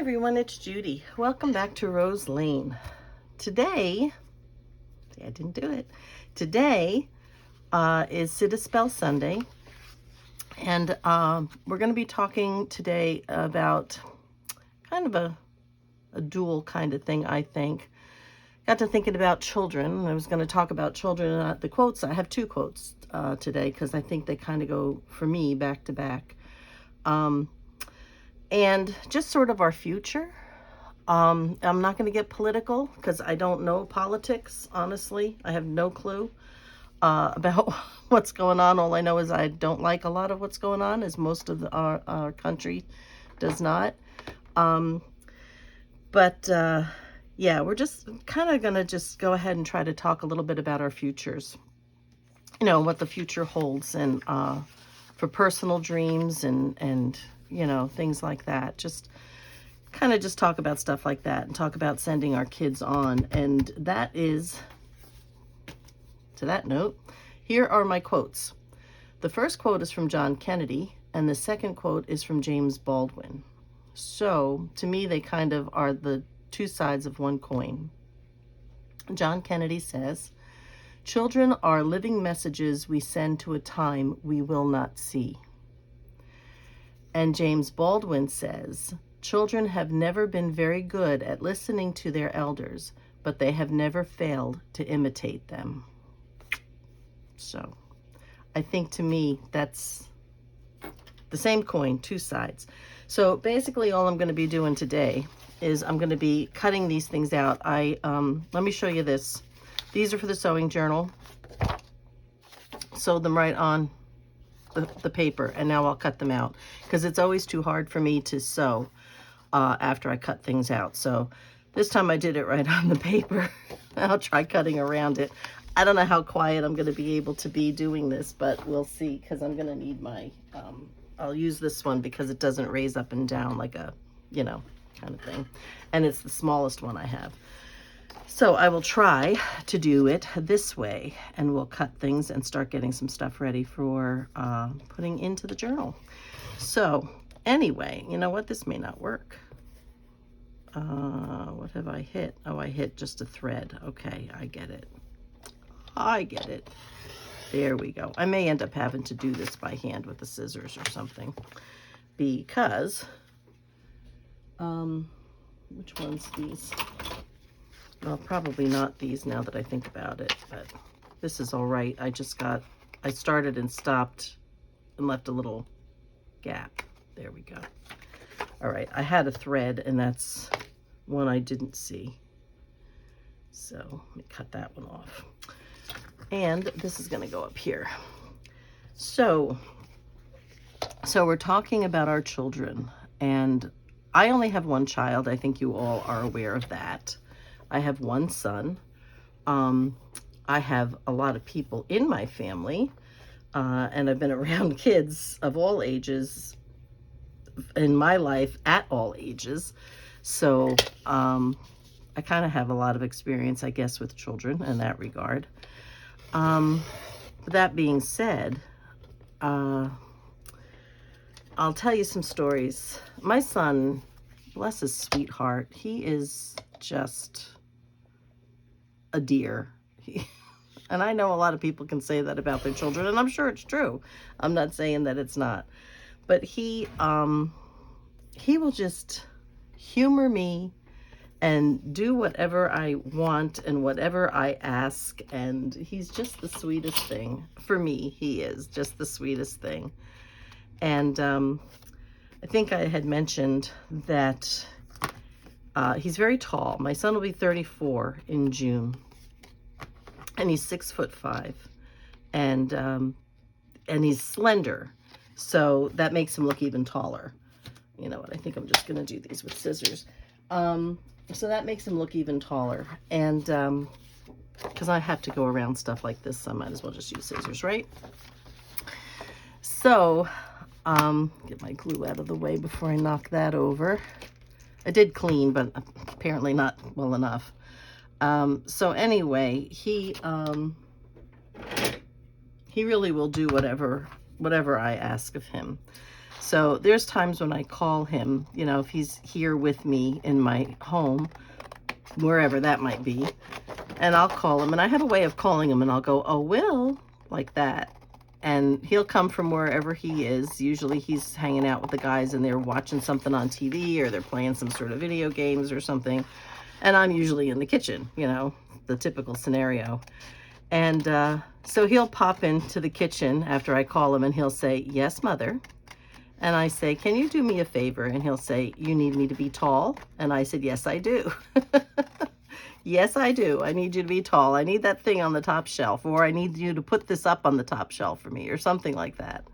everyone, it's Judy. Welcome back to Rose Lane. Today, see, I didn't do it. Today is Sit a Spell Sunday, and we're going to be talking today about kind of a dual kind of thing, I think. Got to thinking about children. I was going to talk about children. The quotes, I have two quotes today because I think they kind of go, for me, back to back. And just sort of our future. I'm not going to get political because I don't know politics, honestly. I have no clue about what's going on. All I know is I don't like a lot of what's going on, as most of our country does not. Yeah, we're just kind of going to just go ahead and try to talk a little bit about our futures. You know, what the future holds, and for personal dreams and you know, things like that. Just kind of just talk about stuff like that and talk about sending our kids on. And that is, to that note, here are my quotes. The first quote is from John Kennedy, and the second quote is from James Baldwin. So, to me, they kind of are the two sides of one coin. John Kennedy says, "Children are living messages we send to a time we will not see." And James Baldwin says, "Children have never been very good at listening to their elders, but they have never failed to imitate them." So, I think to me, that's the same coin, two sides. So basically all I'm going to be doing today is I'm going to be cutting these things out. Let me show you this. These are for the sewing journal. Sewed them right on the paper, and now I'll cut them out because it's always too hard for me to sew after I cut things out. So this time I did it right on the paper. I'll try cutting around it. I don't know how quiet I'm going to be able to be doing this, but we'll see, because I'm going to need my I'll use this one because it doesn't raise up and down like a, you know, kind of thing, and it's the smallest one I have. So I will try to do it this way, and we'll cut things and start getting some stuff ready for putting into the journal. So anyway, you know what? This may not work. What have I hit? Oh, I hit just a thread. Okay, I get it. I get it. There we go. I may end up having to do this by hand with the scissors or something, because, which one's these? Well, probably not these now that I think about it, but this is all right. I started and stopped and left a little gap. There we go. All right, I had a thread, and that's one I didn't see. So let me cut that one off. And this is going to go up here. So we're talking about our children, and I only have one child. I think you all are aware of that. I have one son. I have a lot of people in my family, and I've been around kids of all ages in my life at all ages. So I kind of have a lot of experience, I guess, with children in that regard. That being said, I'll tell you some stories. My son, bless his sweetheart, he is just a dear. And I know a lot of people can say that about their children, and I'm sure it's true. I'm not saying that it's not. But he will just humor me and do whatever I want and whatever I ask, and he's just the sweetest thing. For me, he is just the sweetest thing. And I think I had mentioned that he's very tall. My son will be 34 in June, and he's 6'5", and he's slender, so that makes him look even taller. You know what? I think I'm just gonna do these with scissors. So that makes him look even taller, and because I have to go around stuff like this, so I might as well just use scissors, right? So get my glue out of the way before I knock that over. I did clean, but apparently not well enough. So anyway, he really will do whatever I ask of him. So there's times when I call him, you know, if he's here with me in my home, wherever that might be, and I'll call him, and I have a way of calling him, and I'll go, "Oh, Will," like that. And he'll come from wherever he is. Usually he's hanging out with the guys and they're watching something on TV, or they're playing some sort of video games or something. And I'm usually in the kitchen, you know, the typical scenario. And so he'll pop into the kitchen after I call him, and he'll say, "Yes, Mother." And I say, "Can you do me a favor?" And he'll say, "You need me to be tall?" And I said, "Yes, I do." Yes, I do. I need you to be tall. I need that thing on the top shelf, or I need you to put this up on the top shelf for me, or something like that.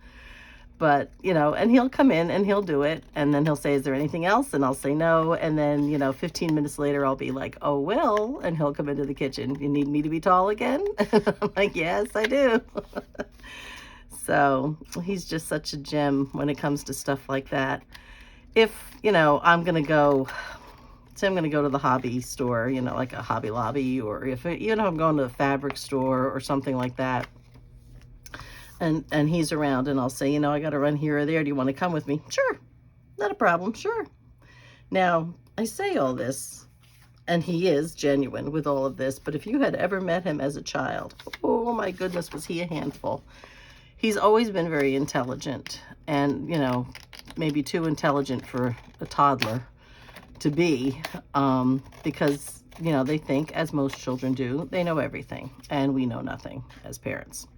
But, you know, and he'll come in and he'll do it. And then he'll say, "Is there anything else?" And I'll say no. And then, you know, 15 minutes later, I'll be like, "Oh, Will." And he'll come into the kitchen. "You need me to be tall again?" I'm like, "Yes, I do." So he's just such a gem when it comes to stuff like that. If, you know, I'm going to go, say I'm going to go to the hobby store, you know, like a Hobby Lobby, or if, you know, I'm going to a fabric store or something like that, and he's around, and I'll say, "You know, I got to run here or there. Do you want to come with me?" "Sure. Not a problem. Sure." Now, I say all this, and he is genuine with all of this, but if you had ever met him as a child, oh my goodness, was he a handful. He's always been very intelligent, and, you know, maybe too intelligent for a toddler to be, because, you know, they think, as most children do, they know everything, and we know nothing as parents.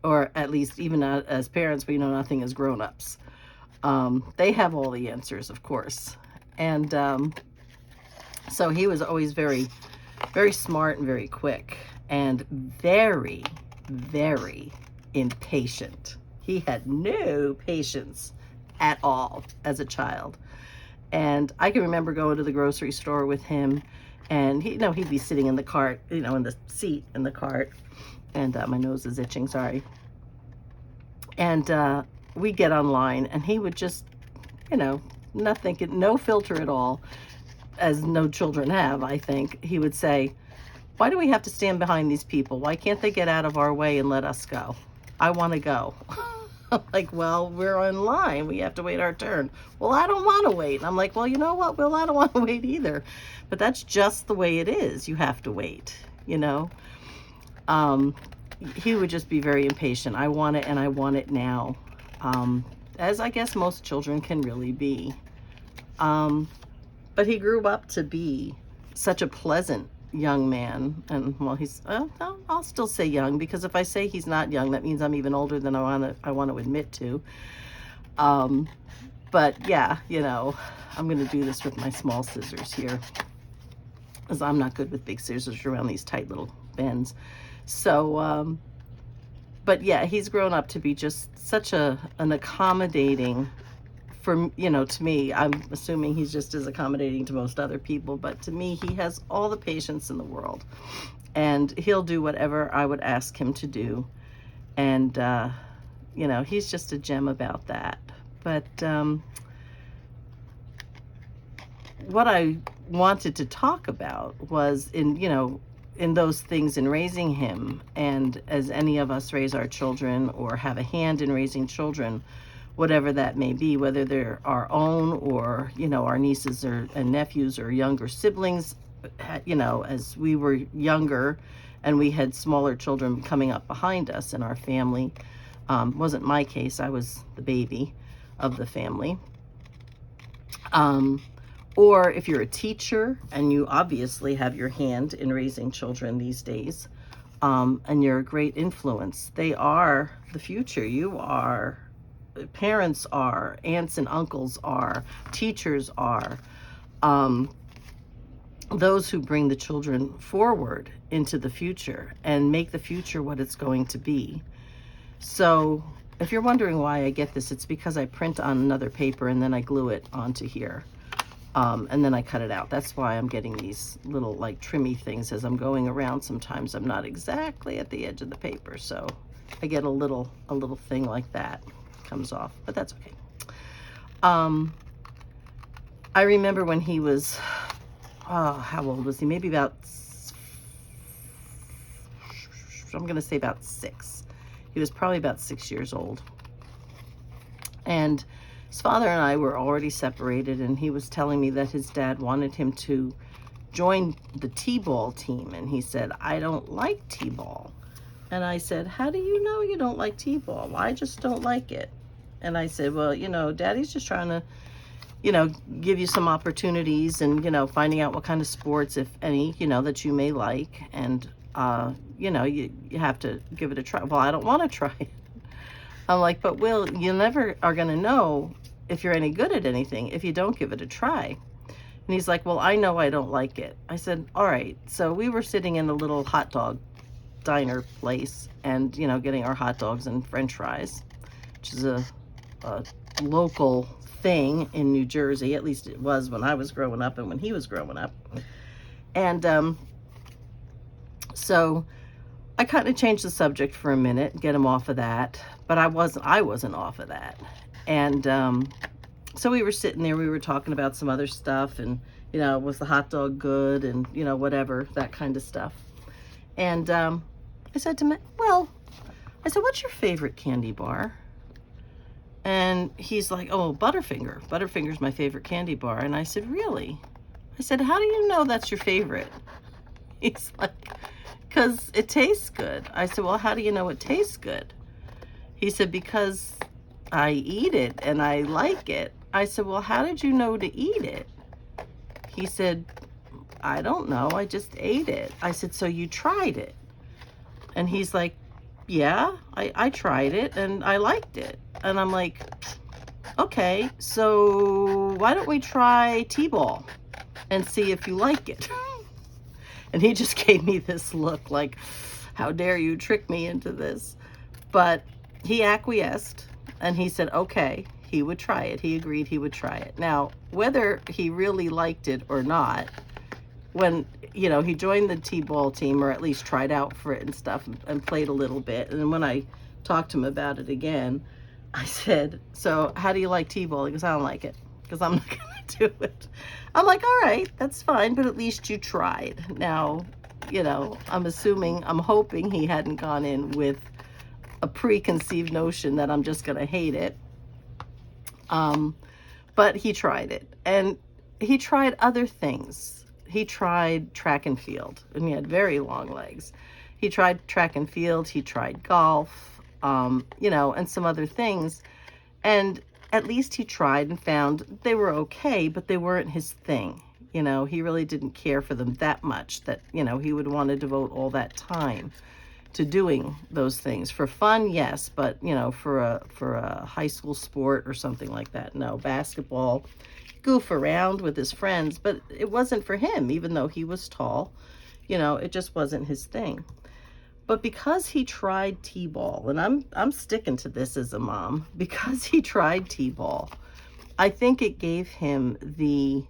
Or at least, even as parents, we know nothing as grown-ups. They have all the answers, of course. And so he was always very, very smart and very quick, and very, very impatient. He had no patience at all as a child. And I can remember going to the grocery store with him, and he, you know, he'd be sitting in the cart, you know, in the seat in the cart, and my nose is itching, sorry. And we get online, and he would just, you know, nothing, no filter at all, as no children have, I think. He would say, "Why do we have to stand behind these people? Why can't they get out of our way and let us go? I want to go." I'm like, "Well, we're in line. We have to wait our turn." "Well, I don't want to wait." And I'm like, "Well, you know what, Will, I don't want to wait either." But that's just the way it is. You have to wait, you know. He would just be very impatient. "I want it, and I want it now." As I guess most children can really be. But he grew up to be such a pleasant young man. And, well, he's, I'll still say young, because if I say he's not young, that means I'm even older than I want to admit to. But yeah, you know, I'm going to do this with my small scissors here, because I'm not good with big scissors around these tight little bends. So, but yeah, he's grown up to be just such an accommodating, for, you know, to me, I'm assuming he's just as accommodating to most other people, but to me, he has all the patience in the world, and he'll do whatever I would ask him to do. And, you know, he's just a gem about that. But what I wanted to talk about was, in, you know, in those things, in raising him, and as any of us raise our children or have a hand in raising children, whatever that may be, whether they're our own, or, you know, our nieces and nephews, or younger siblings. You know, as we were younger and we had smaller children coming up behind us in our family. Wasn't my case. I was the baby of the family. Or if you're a teacher and you obviously have your hand in raising children these days, and you're a great influence. They are the future. You are. Parents are. Aunts and uncles are. Teachers are. Those who bring the children forward into the future and make the future what it's going to be. So if you're wondering why I get this, it's because I print on another paper and then I glue it onto here. And then I cut it out. That's why I'm getting these little, like, trimmy things as I'm going around. Sometimes I'm not exactly at the edge of the paper, so I get a little thing like that comes off, but that's okay. I remember when he was, how old was he? Maybe about, I'm going to say about 6. He was probably about 6 years old. And his father and I were already separated, and he was telling me that his dad wanted him to join the t-ball team. And he said, I don't like t-ball. And I said, how do you know you don't like t-ball? Well, I just don't like it. And I said, well, Daddy's just trying to, give you some opportunities and, finding out what kind of sports, if any, that you may like. And, you have to give it a try. Well, I don't want to try it. I'm like, but Will, you never are going to know if you're any good at anything if you don't give it a try. And he's like, well, I know I don't like it. I said, all right. So we were sitting in a little hot dog diner place and, getting our hot dogs and french fries, which is a local thing in New Jersey. At least it was when I was growing up and when he was growing up. And so I kind of changed the subject for a minute, get him off of that, but I wasn't off of that. And so we were sitting there, we were talking about some other stuff, and was the hot dog good, and whatever, that kind of stuff. And I said to him, what's your favorite candy bar? And he's like, oh, Butterfinger. Butterfinger's my favorite candy bar. And I said, really? I said, how do you know that's your favorite? He's like, because it tastes good. I said, well, how do you know it tastes good? He said, because I eat it and I like it. I said, well, how did you know to eat it? He said, I don't know. I just ate it. I said, so you tried it? And he's like, yeah, I tried it and I liked it. And I'm like, okay, so why don't we try t-ball and see if you like it? And he just gave me this look like, how dare you trick me into this? But he acquiesced and he said, okay, he would try it. He agreed he would try it. Now, whether he really liked it or not, when, he joined the t-ball team, or at least tried out for it and stuff, and played a little bit. And when I talked to him about it again, I said, so how do you like t-ball? He goes, I don't like it, because I'm not going to do it. I'm like, all right, that's fine, but at least you tried. Now, I'm hoping he hadn't gone in with a preconceived notion that I'm just going to hate it. But he tried it, and he tried other things. He tried track and field, and he had very long legs. He tried track and field, he tried golf, and some other things. And at least he tried and found they were okay, but they weren't his thing. He really didn't care for them that much that, he would want to devote all that time to doing those things. For fun, yes, but, for a high school sport or something like that, no. Basketball, goof around with his friends, but it wasn't for him, even though he was tall. It just wasn't his thing. But because he tried t-ball, and I'm sticking to this as a mom, because he tried t-ball, I think it gave him the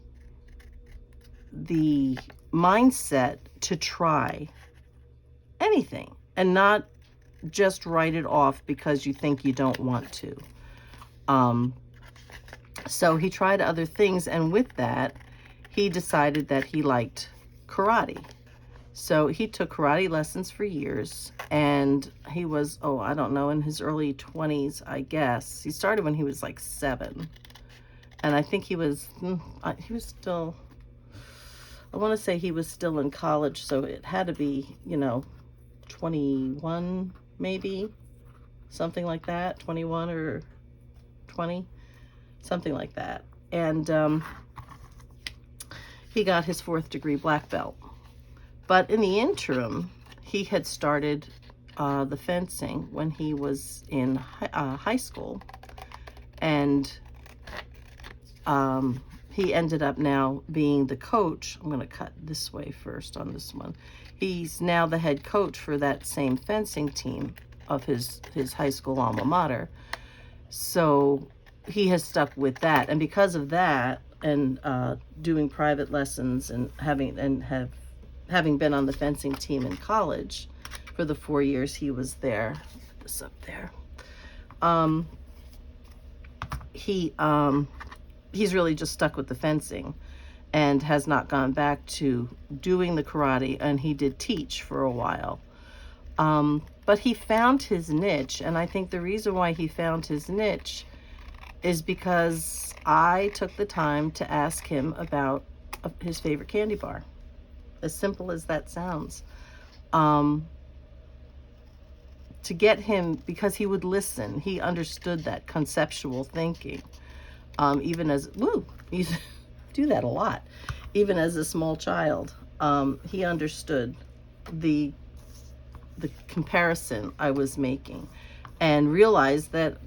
mindset to try anything and not just write it off because you think you don't want to. So he tried other things, and with that, he decided that he liked karate. So he took karate lessons for years, and he was, I don't know, in his early 20s, I guess. He started when he was like 7. And I think he was still, I want to say he was still in college, so it had to be, 21 maybe, something like that, 21 or 20. Something like that. And he got his 4th degree black belt. But in the interim, he had started the fencing when he was in high school. And he ended up now being the coach. I'm going to cut this way first on this one. He's now the head coach for that same fencing team of his high school alma mater. So he has stuck with that, and because of that, and doing private lessons, and having been on the fencing team in college for the 4 years he was there, this up there, he's really just stuck with the fencing and has not gone back to doing the karate, and he did teach for a while. But he found his niche, and I think the reason why he found his niche is because I took the time to ask him about his favorite candy bar. As simple as that sounds. To get him, because he would listen. He understood that conceptual thinking. Even as, he's do that a lot. Even as a small child, he understood the comparison I was making and realized that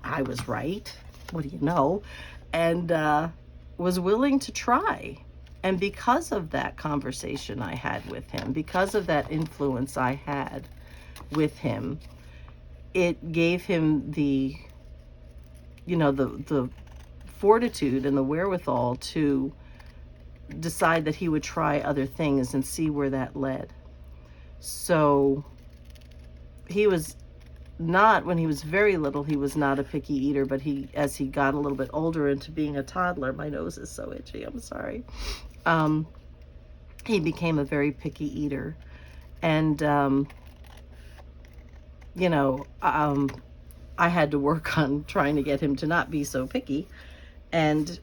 I was right. What do you know? And was willing to try. And because of that conversation I had with him, because of that influence I had with him, it gave him the fortitude and the wherewithal to decide that he would try other things and see where that led. So he was not, when he was very little, he was not a picky eater, but as he got a little bit older into being a toddler, my nose is so itchy, I'm sorry. He became a very picky eater. And, I had to work on trying to get him to not be so picky. And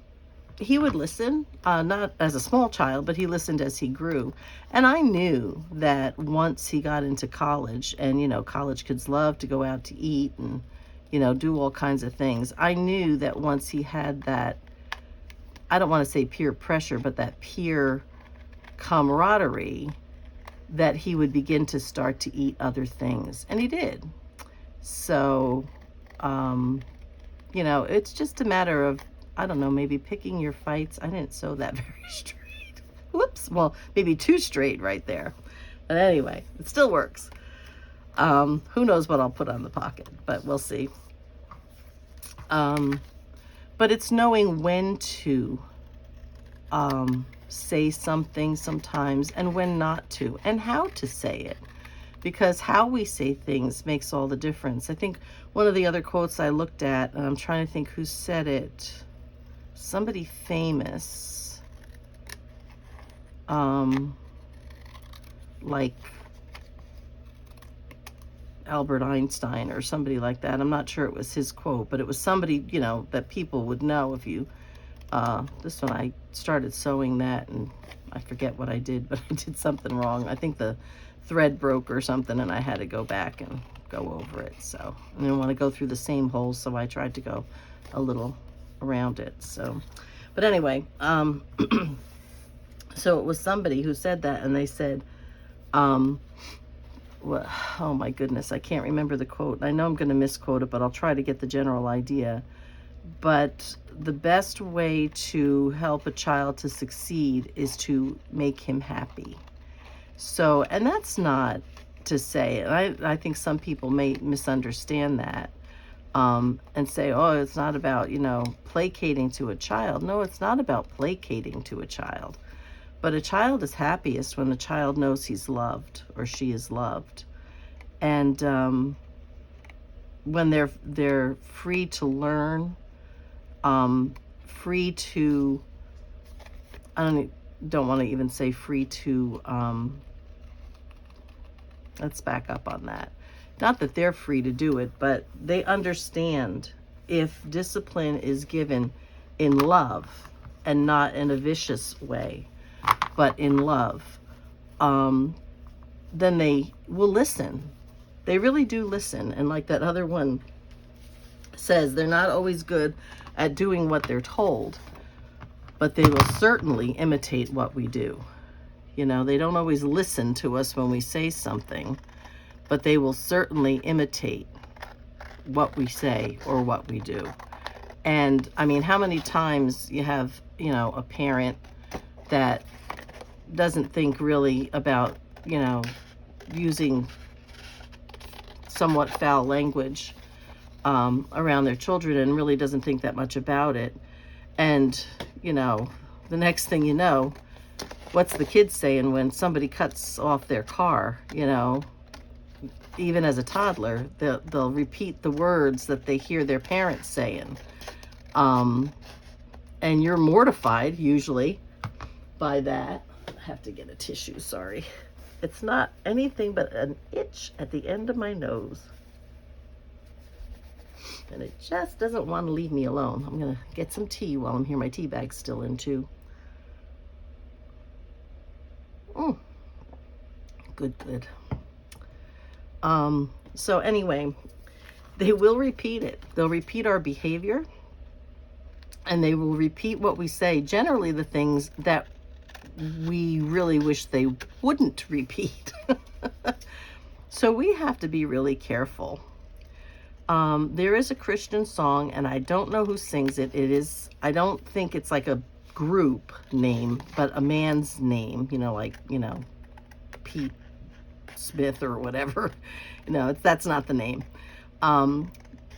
he would listen, not as a small child, but he listened as he grew. And I knew that once he got into college, and, college kids love to go out to eat and, do all kinds of things. I knew that once he had that, I don't want to say peer pressure, but that peer camaraderie, that he would begin to start to eat other things. And he did. So, it's just a matter of, I don't know, maybe picking your fights. I didn't sew that very straight. Whoops. Well, maybe too straight right there. But anyway, it still works. Who knows what I'll put on the pocket, but we'll see. But it's knowing when to say something sometimes and when not to, and how to say it. Because how we say things makes all the difference. I think one of the other quotes I looked at, and I'm trying to think who said it, somebody famous, like Albert Einstein or somebody like that. I'm not sure it was his quote, but it was somebody, that people would know if you, this one I started sewing that, and I forget what I did, but I did something wrong. I think the thread broke or something, and I had to go back and go over it. So I didn't want to go through the same holes, so I tried to go a little around it. So, but anyway, so it was somebody who said that, and they said, well, oh my goodness, I can't remember the quote. I know I'm going to misquote it, but I'll try to get the general idea. But the best way to help a child to succeed is to make him happy. So, and that's not to say, and I think some people may misunderstand that, and say, oh, it's not about, placating to a child. No, it's not about placating to a child. But a child is happiest when the child knows he's loved or she is loved. And when they're free to learn, free to, I don't want to even say free to, let's back up on that. Not that they're free to do it, but they understand if discipline is given in love and not in a vicious way, but in love, then they will listen. They really do listen. And like that other one says, they're not always good at doing what they're told, but they will certainly imitate what we do. They don't always listen to us when we say something, but they will certainly imitate what we say or what we do. And I mean, how many times you have, a parent that doesn't think really about, using somewhat foul language around their children and really doesn't think that much about it. And, the next thing you know, what's the kid saying when somebody cuts off their car, even as a toddler, they'll repeat the words that they hear their parents saying. And you're mortified, usually, by that. I have to get a tissue, sorry. It's not anything but an itch at the end of my nose. And it just doesn't want to leave me alone. I'm going to get some tea while I'm here. My tea bag's still in too. Good, good. So anyway, they will repeat it. They'll repeat our behavior, and they will repeat what we say. Generally, the things that we really wish they wouldn't repeat. So we have to be really careful. There is a Christian song, and I don't know who sings it. I don't think it's like a group name, but a man's name, like, Pete Smith or whatever. That's not the name. And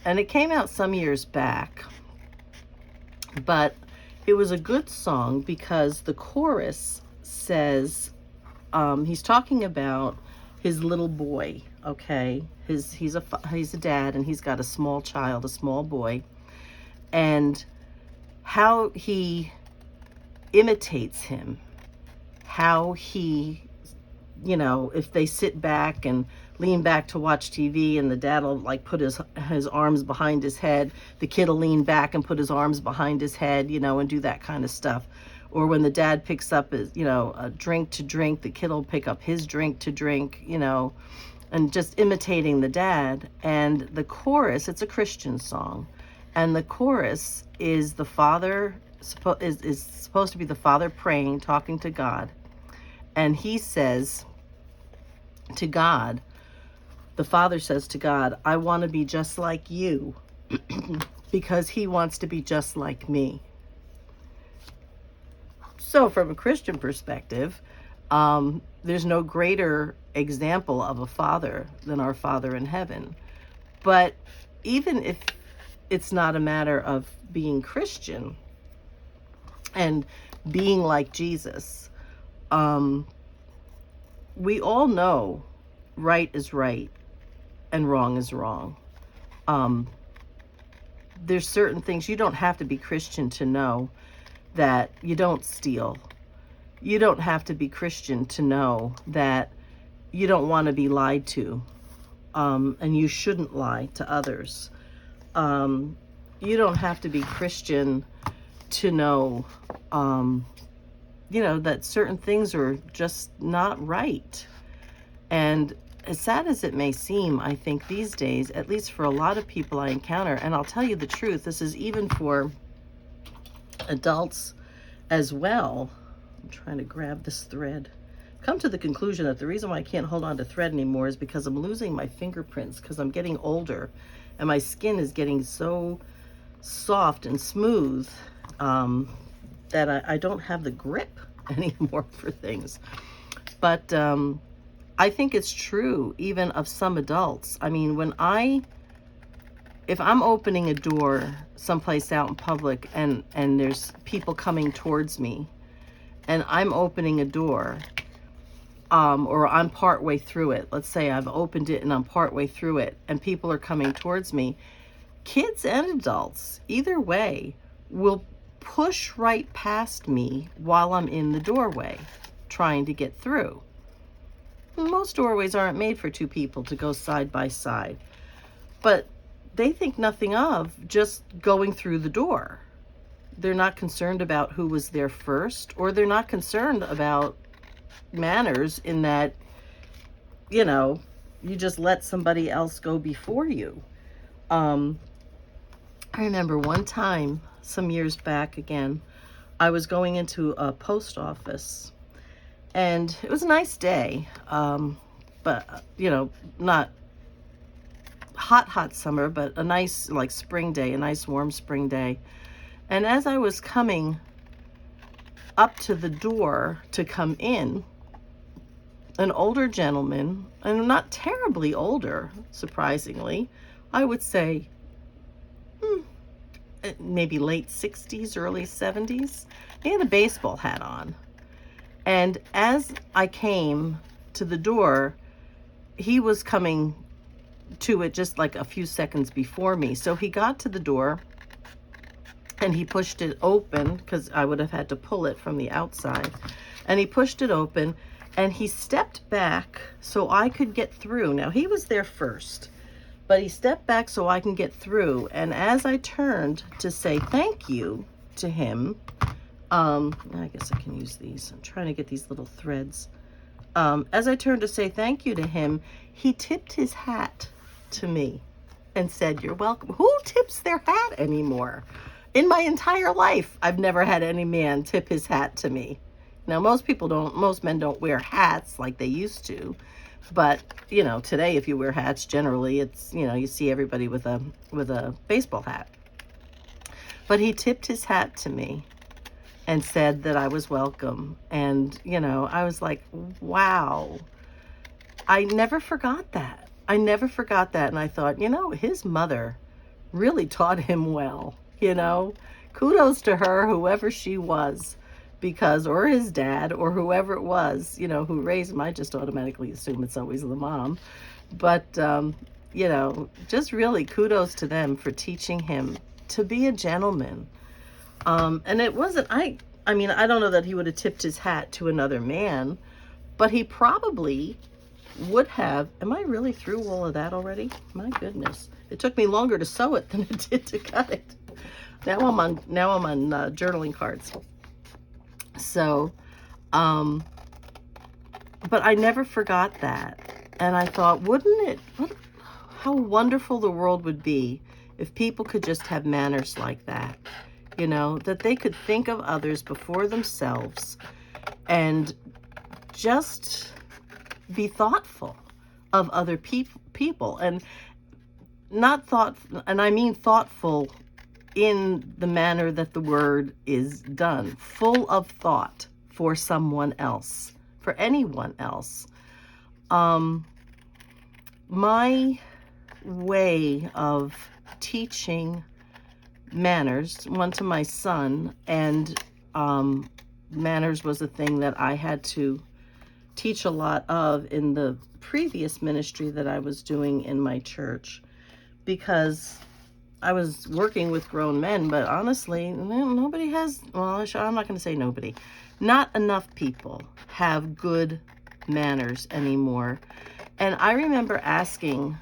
it came out some years back, but it was a good song because the chorus says, he's talking about his little boy, okay? He's a dad, and he's got a small child, a small boy, and how he imitates him, how he, if they sit back and lean back to watch TV, and the dad will like put his arms behind his head, the kid will lean back and put his arms behind his head, and do that kind of stuff. Or when the dad picks up his, a drink to drink, the kid will pick up his drink to drink, and just imitating the dad. And the chorus, it's a Christian song, and the chorus is the father, is supposed to be the father praying, talking to God. And he says to God, the father says to God, I want to be just like you because he wants to be just like me. So from a Christian perspective, there's no greater example of a father than our Father in heaven. But even if it's not a matter of being Christian and being like Jesus, we all know right is right and wrong is wrong. There's certain things you don't have to be Christian to know that you don't steal. You don't have to be Christian to know that you don't want to be lied to, and you shouldn't lie to others. You don't have to be Christian to know, that certain things are just not right. And as sad as it may seem, I think these days, at least for a lot of people I encounter, and I'll tell you the truth, this is even for adults as well. I'm trying to grab this thread. Come to the conclusion that the reason why I can't hold on to thread anymore is because I'm losing my fingerprints, because I'm getting older and my skin is getting so soft and smooth that I don't have the grip anymore for things. But I think it's true even of some adults. I mean, if I'm opening a door someplace out in public and there's people coming towards me, and I'm opening a door, or I'm partway through it. Let's say I've opened it and I'm partway through it, and people are coming towards me. Kids and adults, either way, will push right past me while I'm in the doorway, trying to get through. Most doorways aren't made for two people to go side by side, but they think nothing of just going through the door. They're not concerned about who was there first, or they're not concerned about manners in that, you just let somebody else go before you. I remember one time, some years back again, I was going into a post office, and it was a nice day, but, not hot summer, but a nice, like, spring day, a nice warm spring day. And as I was coming up to the door to come in, an older gentleman, and not terribly older, surprisingly, I would say maybe late 60s, early 70s, he had a baseball hat on. And as I came to the door, he was coming to it just like a few seconds before me. So he got to the door and he pushed it open, because I would have had to pull it from the outside. And he pushed it open and he stepped back so I could get through. Now, he was there first, But he stepped back so I can get through. And as I turned to say thank you to him, I guess I can use these. I'm trying to get these little threads. As I turned to say thank you to him, he tipped his hat to me and said, "You're welcome." Who tips their hat anymore? In my entire life, I've never had any man tip his hat to me. Now, most men don't wear hats like they used to. But, today, if you wear hats, generally it's, you see everybody with a baseball hat. But he tipped his hat to me and said that I was welcome. And, I was like, wow. I never forgot that. And I thought, his mother really taught him well, Kudos to her, whoever she was, or his dad, or whoever it was, who raised him. I just automatically assume it's always the mom. But, just really kudos to them for teaching him to be a gentleman. And it wasn't, I don't know that he would have tipped his hat to another man, but he probably would have. Am I really through all of that already? My goodness. It took me longer to sew it than it did to cut it. Now I'm on journaling cards. So, but I never forgot that. And I thought, how wonderful the world would be if people could just have manners like that. That they could think of others before themselves and just be thoughtful of other people. And I mean thoughtful in the manner that the word is done, full of thought for someone else, for anyone else. My way of teaching manners, one to my son, and manners was a thing that I had to teach a lot of in the previous ministry that I was doing in my church, because I was working with grown men, but honestly, nobody has, I'm not going to say nobody. Not enough people have good manners anymore. And I remember asking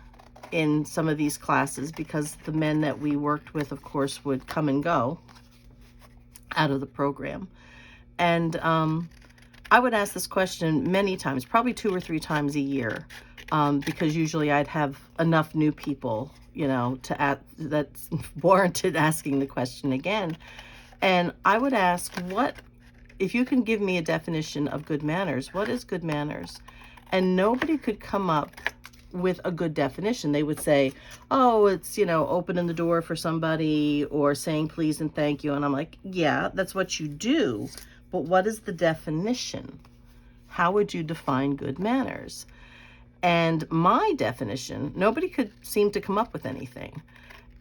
in some of these classes, because the men that we worked with, of course, would come and go out of the program. And I would ask this question many times, probably 2 or 3 times a year, because usually I'd have enough new people, that's warranted asking the question again. And I would ask, if you can give me a definition of good manners, what is good manners? And nobody could come up with a good definition. They would say, oh, it's, opening the door for somebody or saying please and thank you. And I'm like, yeah, that's what you do. But what is the definition? How would you define good manners? And my definition, nobody could seem to come up with anything.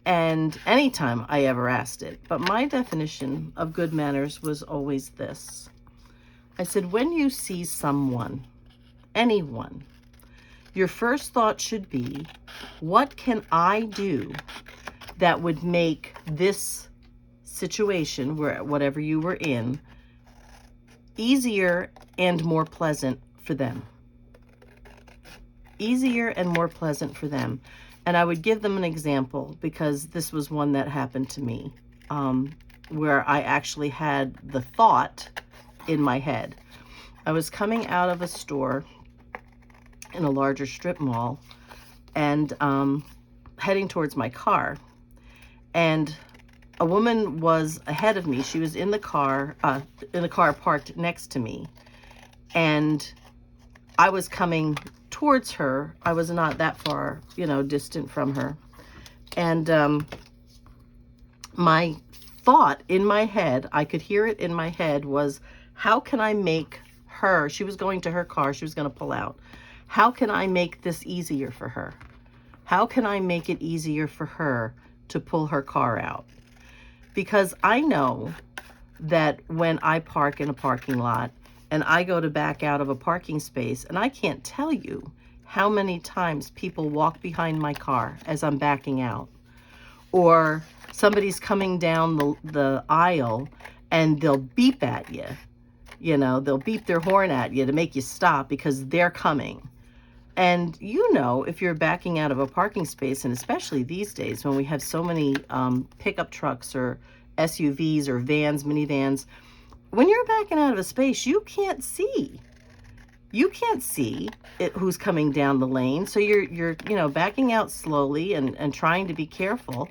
And anytime I ever asked it, but my definition of good manners was always this. I said, when you see someone, anyone, your first thought should be, what can I do that would make this situation, whatever you were in, easier and more pleasant for them? Easier and more pleasant for them. And I would give them an example, because this was one that happened to me, where I actually had the thought in my head. I was coming out of a store in a larger strip mall and heading towards my car. And a woman was ahead of me. She was in the car parked next to me. And I was coming towards her. I was not that far, distant from her. And my thought in my head, I could hear it in my head, was, how can I make her, she was going to her car, she was going to pull out. How can I make this easier for her? How can I make it easier for her to pull her car out? Because I know that when I park in a parking lot and I go to back out of a parking space, and I can't tell you how many times people walk behind my car as I'm backing out, or somebody's coming down the aisle and they'll beep at you. They'll beep their horn at you to make you stop because they're coming. And you know, if you're backing out of a parking space, and especially these days when we have so many pickup trucks or SUVs or vans, minivans, when you're backing out of a space, you can't see. You can't see who's coming down the lane. So you're backing out slowly and trying to be careful.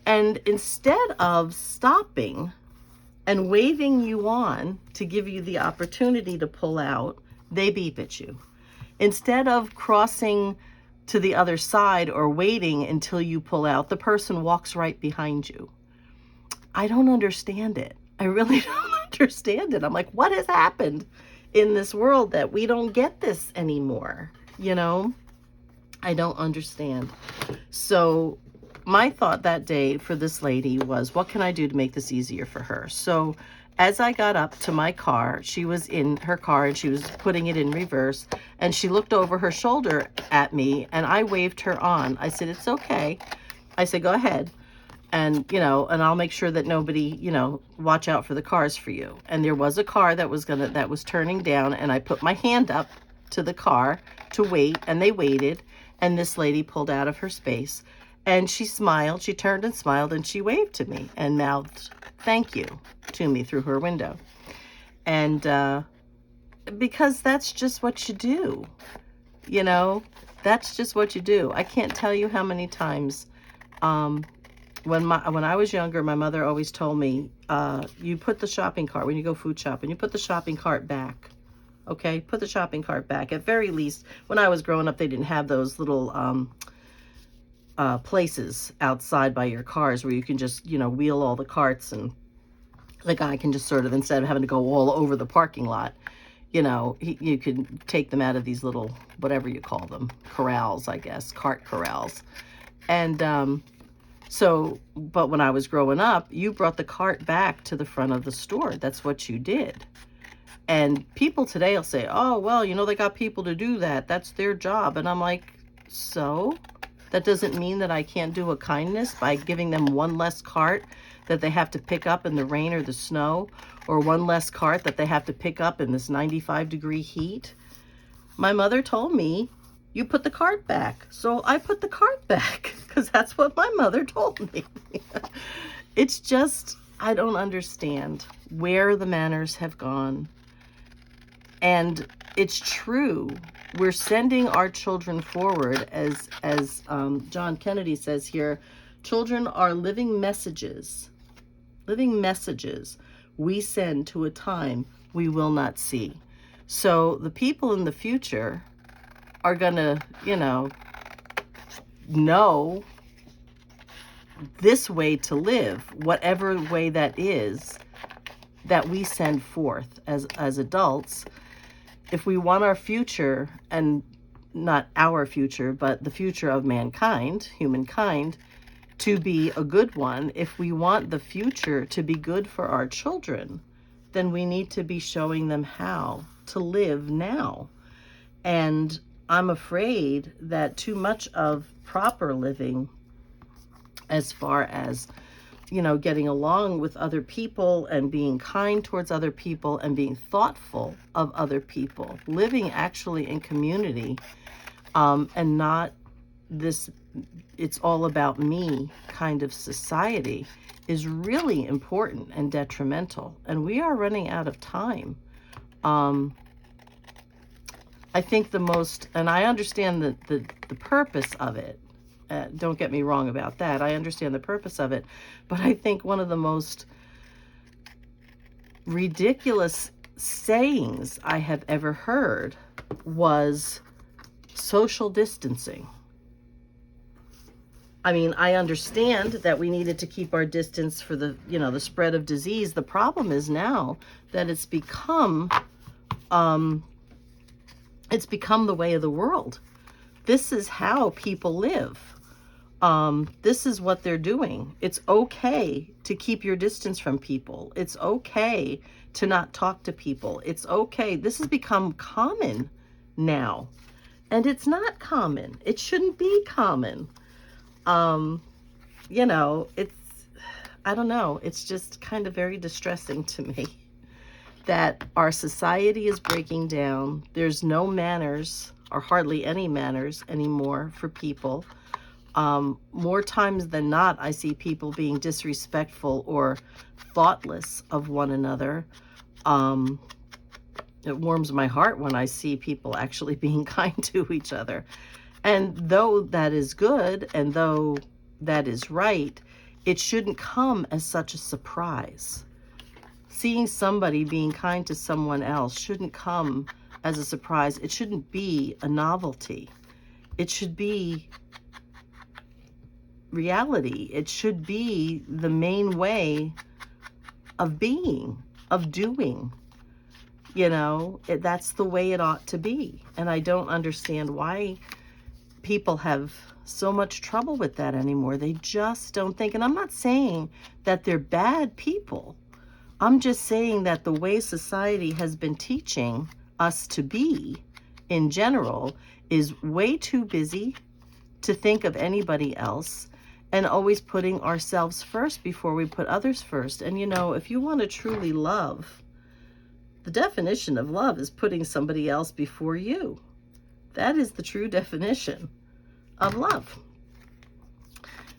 And instead of stopping and waving you on to give you the opportunity to pull out, they beep at you. Instead of crossing to the other side or waiting until you pull out, the person walks right behind you. I don't understand it. I really don't understand it. I'm like, what has happened in this world that we don't get this anymore? I don't understand. So my thought that day for this lady was, what can I do to make this easier for her? So as I got up to my car, she was in her car and she was putting it in reverse, and she looked over her shoulder at me and I waved her on. I said, it's okay. I said, go ahead. And, and I'll make sure that nobody, watch out for the cars for you. And there was a car that was turning down, and I put my hand up to the car to wait, and they waited, and this lady pulled out of her space, and she smiled. She turned and smiled, and she waved to me and mouthed thank you to me through her window. And because that's just what you do, that's just what you do. I can't tell you how many times when I was younger, my mother always told me, you put the shopping cart, when you go food shopping, you put the shopping cart back. Okay, put the shopping cart back. At very least, when I was growing up, they didn't have those little places outside by your cars where you can just, wheel all the carts, and the guy can just sort of, instead of having to go all over the parking lot, you could take them out of these little, whatever you call them, corrals, I guess, cart corrals. And but when I was growing up, you brought the cart back to the front of the store. That's what you did. And people today will say, oh, well, they got people to do that. That's their job. And I'm like, so? That doesn't mean that I can't do a kindness by giving them one less cart that they have to pick up in the rain or the snow, or one less cart that they have to pick up in this 95-degree heat. My mother told me, you put the cart back. So I put the cart back because that's what my mother told me. It's just, I don't understand where the manners have gone. And it's true. We're sending our children forward, as John Kennedy says here, children are living messages we send to a time we will not see. So the people in the future are gonna, know this way to live, whatever way that is, that we send forth as adults. If we want our future, and not our future, but the future of mankind, humankind, to be a good one, if we want the future to be good for our children, then we need to be showing them how to live now. And I'm afraid that too much of proper living, as far as, getting along with other people and being kind towards other people and being thoughtful of other people, living actually in community, and not this, it's all about me kind of society, is really important and detrimental. And we are running out of time. I think the most, and I understand the purpose of it. Don't get me wrong about that. I understand the purpose of it. But I think one of the most ridiculous sayings I have ever heard was social distancing. I mean, I understand that we needed to keep our distance for the, the spread of disease. The problem is now that it's become the way of the world. This is how people live. This is what they're doing. It's okay to keep your distance from people. It's okay to not talk to people. It's okay. This has become common now. And it's not common. It shouldn't be common. It's, I don't know. It's just kind of very distressing to me that our society is breaking down. There's no manners or hardly any manners anymore for people. More times than not, I see people being disrespectful or thoughtless of one another. It warms my heart when I see people actually being kind to each other. And though that is good, and though that is right, it shouldn't come as such a surprise. Seeing somebody being kind to someone else shouldn't come as a surprise. It shouldn't be a novelty. It should be reality. It should be the main way of being, of doing. That's the way it ought to be. And I don't understand why people have so much trouble with that anymore. They just don't think. And I'm not saying that they're bad people. I'm just saying that the way society has been teaching us to be in general is way too busy to think of anybody else, and always putting ourselves first before we put others first. And if you want to truly love, the definition of love is putting somebody else before you. That is the true definition of love.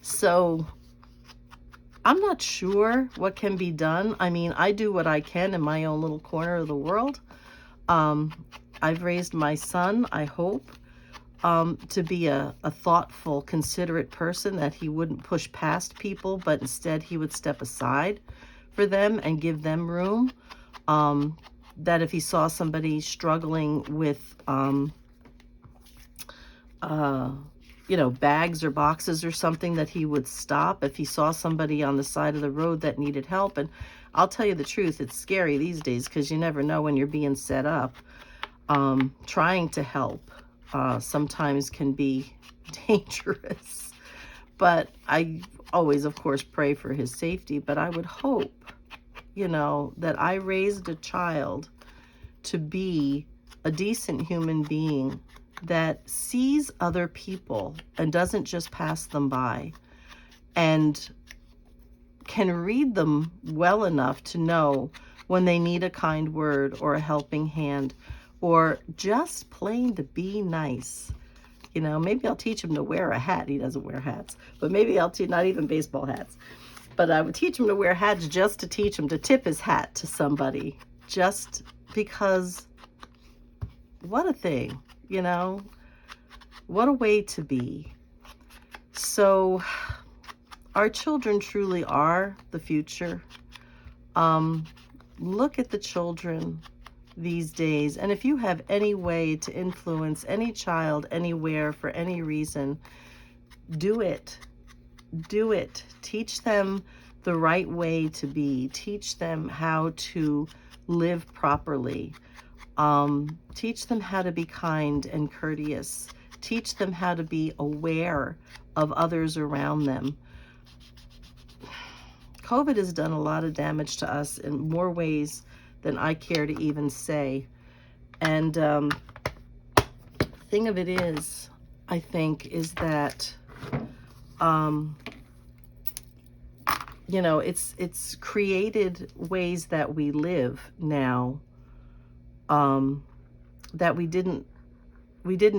So I'm not sure what can be done. I mean, I do what I can in my own little corner of the world. I've raised my son, I hope, to be a thoughtful, considerate person, that he wouldn't push past people, but instead he would step aside for them and give them room. That if he saw somebody struggling with, bags or boxes or something, that he would stop. If he saw somebody on the side of the road that needed help. And I'll tell you the truth, it's scary these days because you never know when you're being set up. Trying to help sometimes can be dangerous. But I always, of course, pray for his safety. But I would hope, that I raised a child to be a decent human being that sees other people and doesn't just pass them by, and can read them well enough to know when they need a kind word or a helping hand, or just plain to be nice. Maybe I'll teach him to wear a hat. He doesn't wear hats, but maybe I'll teach, not even baseball hats, but I would teach him to wear hats just to teach him to tip his hat to somebody, just because what a thing, what a way to be. So our children truly are the future. Look at the children these days, and if you have any way to influence any child anywhere for any reason, do it. Do it. Teach them the right way to be. Teach them how to live properly. Teach them how to be kind and courteous. Teach them how to be aware of others around them. COVID has done a lot of damage to us in more ways than I care to even say. And thing of it is, I think, is that it's created ways that we live now that we didn't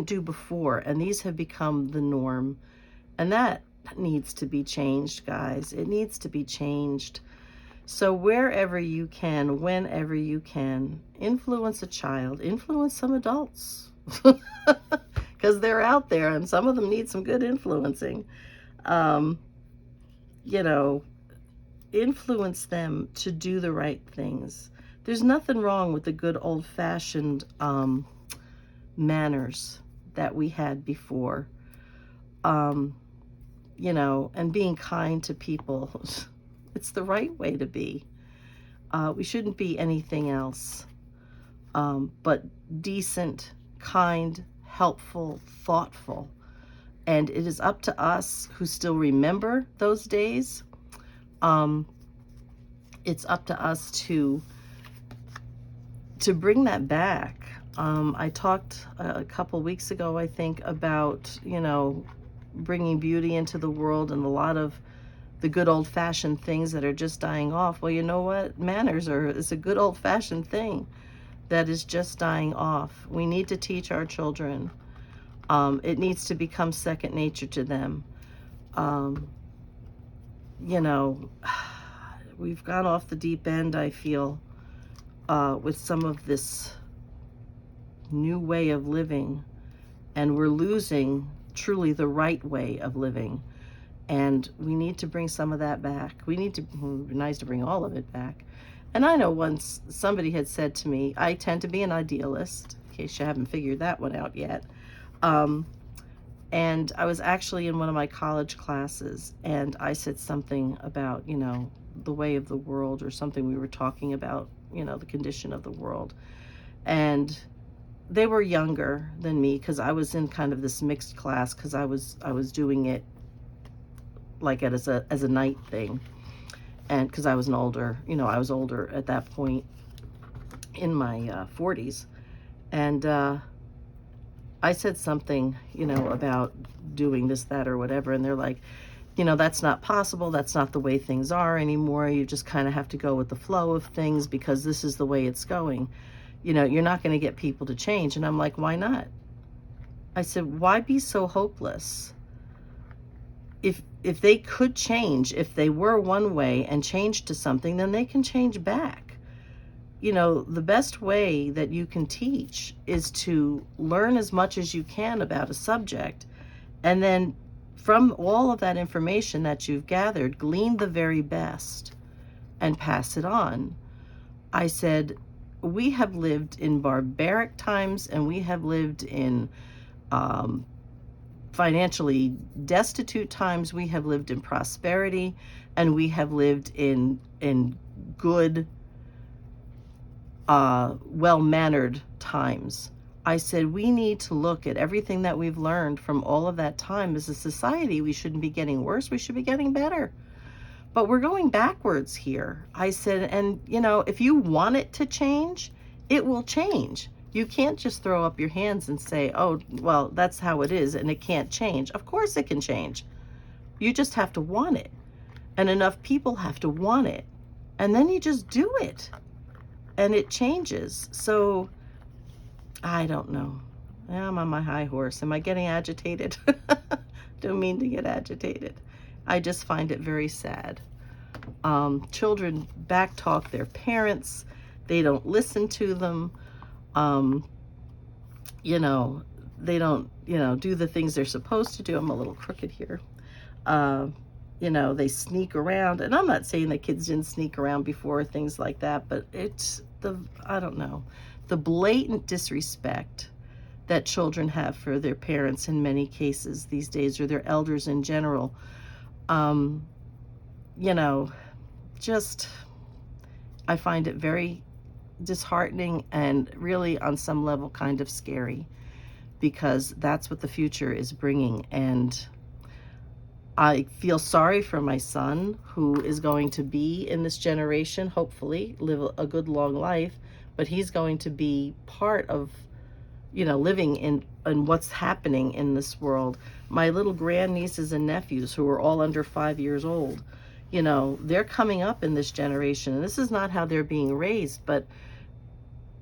do before, and these have become the norm, and that needs to be changed, guys. It needs to be changed. So wherever you can, whenever you can, influence a child, influence some adults, because they're out there and some of them need some good influencing. Influence them to do the right things. There's nothing wrong with the good old-fashioned manners that we had before, and being kind to people. It's the right way to be. We shouldn't be anything else but decent, kind, helpful, thoughtful. And it is up to us who still remember those days. It's up to us to bring that back. I talked a couple weeks ago, I think, about, bringing beauty into the world and a lot of the good old-fashioned things that are just dying off. Well, you know what? Manners is a good old-fashioned thing that is just dying off. We need to teach our children. It needs to become second nature to them. You know, we've gone off the deep end, I feel, with some of this new way of living, and we're losing truly the right way of living. And we need to bring some of that back. It would be nice to bring all of it back. And I know once somebody had said to me, I tend to be an idealist, in case you haven't figured that one out yet. And I was actually in one of my college classes, and I said something about, you know, the way of the world, or something. We were talking about, you know, the condition of the world. And they were younger than me, because I was in kind of this mixed class, because I was doing it like as a night thing, and because I was I was older at that point, in my 40s, and I said something, you know, about doing this, that, or whatever, and they're like, you know, that's not possible. That's not the way things are anymore. You just kind of have to go with the flow of things, because this is the way it's going. You know, you're not going to get people to change. And I'm like, why not? I said, why be so hopeless? If they could change, if they were one way and changed to something, then they can change back. You know, the best way that you can teach is to learn as much as you can about a subject, and then from all of that information that you've gathered, glean the very best and pass it on. I said, we have lived in barbaric times, and we have lived in financially destitute times. We have lived in prosperity, and we have lived in good, well-mannered times. I said, we need to look at everything that we've learned from all of that time. As a society, we shouldn't be getting worse. We should be getting better. But we're going backwards here. I said, and you know, if you want it to change, it will change. You can't just throw up your hands and say, oh, well, that's how it is and it can't change. Of course it can change. You just have to want it. And enough people have to want it. And then you just do it. And it changes. So, I don't know. I'm on my high horse. Am I getting agitated? Don't mean to get agitated. I just find it very sad. Children backtalk their parents. They don't listen to them. You know, they don't, you know, do the things they're supposed to do. I'm a little crooked here. You know, they sneak around. And I'm not saying that kids didn't sneak around before, things like that, but it's I don't know, the blatant disrespect that children have for their parents in many cases these days, or their elders in general. You know, just, I find it very disheartening, and really on some level kind of scary, because that's what the future is bringing. And I feel sorry for my son, who is going to be in this generation, hopefully live a good long life, but he's going to be part of, you know, living in what's happening in this world. My little grandnieces and nephews, who are all under 5 years old, you know, they're coming up in this generation, and this is not how they're being raised, but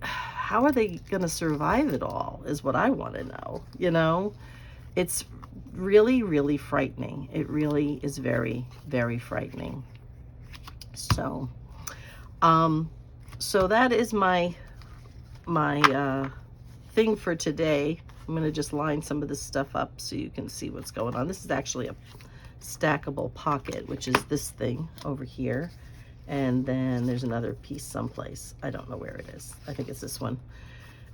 how are they going to survive it all is what I want to know. You know, it's really, really frightening. It really is very, very frightening. So, so that is my thing for today. I'm going to just line some of this stuff up so you can see what's going on. This is actually a stackable pocket, which is this thing over here. And then there's another piece someplace. I don't know where it is. I think it's this one.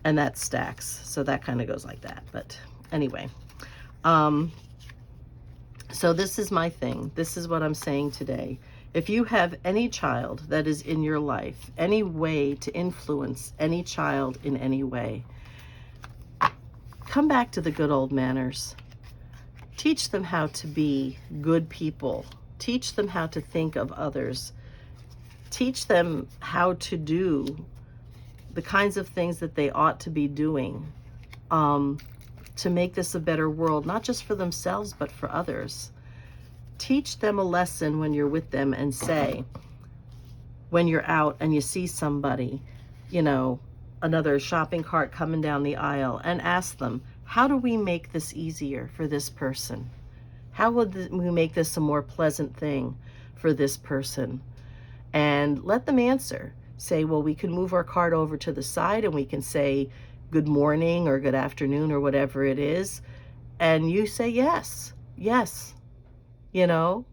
And that stacks. So that kind of goes like that. But anyway, so this is my thing. This is what I'm saying today. If you have any child that is in your life, any way to influence any child in any way, come back to the good old manners. Teach them how to be good people. Teach them how to think of others. Teach them how to do the kinds of things that they ought to be doing, to make this a better world, not just for themselves, but for others. Teach them a lesson when you're with them, and say, when you're out and you see somebody, you know, another shopping cart coming down the aisle, and ask them, how do we make this easier for this person? How would we make this a more pleasant thing for this person? And let them answer. Say, well, we can move our cart over to the side and we can say good morning or good afternoon or whatever it is. And you say yes, yes, you know.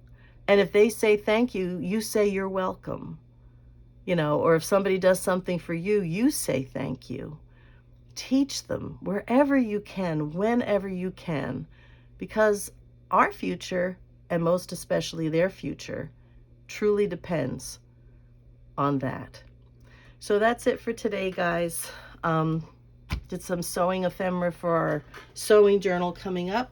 And if they say thank you, you say you're welcome. You know, or if somebody does something for you, you say thank you. Teach them wherever you can, whenever you can, because our future, and most especially their future, truly depends on that. So that's it for today, guys. Did some sewing ephemera for our sewing journal coming up.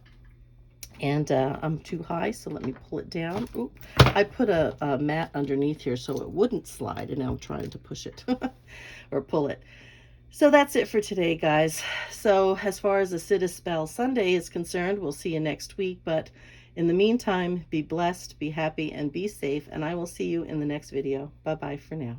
And I'm too high, so let me pull it down. Oop. I put a mat underneath here so it wouldn't slide, and now I'm trying to push it or pull it. So that's it for today, guys. So as far as the Sit a Spell Sunday is concerned, we'll see you next week. But in the meantime, be blessed, be happy, and be safe. And I will see you in the next video. Bye-bye for now.